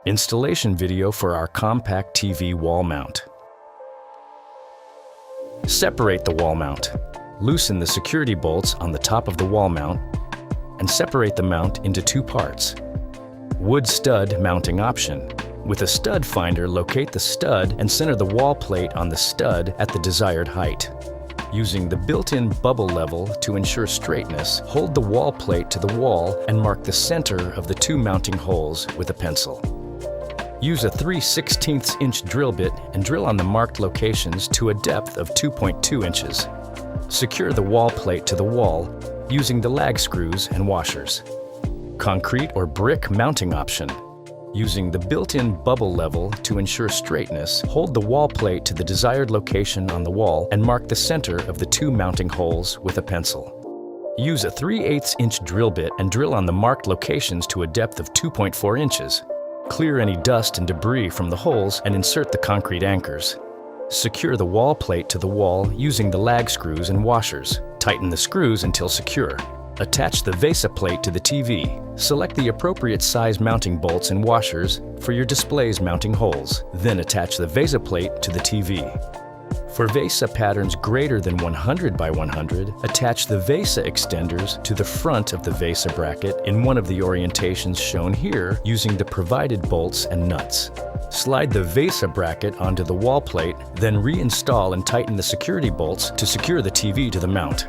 Installation video for our compact TV wall mount. Separate the wall mount. Loosen the security bolts on the top of the wall mount and separate the mount into two parts. Wood stud mounting option. With a stud finder, locate the stud and center the wall plate on the stud at the desired height. Using the built-in bubble level to ensure straightness, hold the wall plate to the wall and mark the center of the two mounting holes with a pencil. Use a 3/16 inch drill bit and drill on the marked locations to a depth of 2.2 inches. Secure the wall plate to the wall using the lag screws and washers. Concrete or brick mounting option. Using the built-in bubble level to ensure straightness, hold the wall plate to the desired location on the wall and mark the center of the two mounting holes with a pencil. Use a 3/8 inch drill bit and drill on the marked locations to a depth of 2.4 inches. Clear any dust and debris from the holes and insert the concrete anchors. Secure the wall plate to the wall using the lag screws and washers. Tighten the screws until secure. Attach the VESA plate to the TV. Select the appropriate size mounting bolts and washers for your display's mounting holes. Then attach the VESA plate to the TV. For VESA patterns greater than 100 by 100, attach the VESA extenders to the front of the VESA bracket in one of the orientations shown here using the provided bolts and nuts. Slide the VESA bracket onto the wall plate, then reinstall and tighten the security bolts to secure the TV to the mount.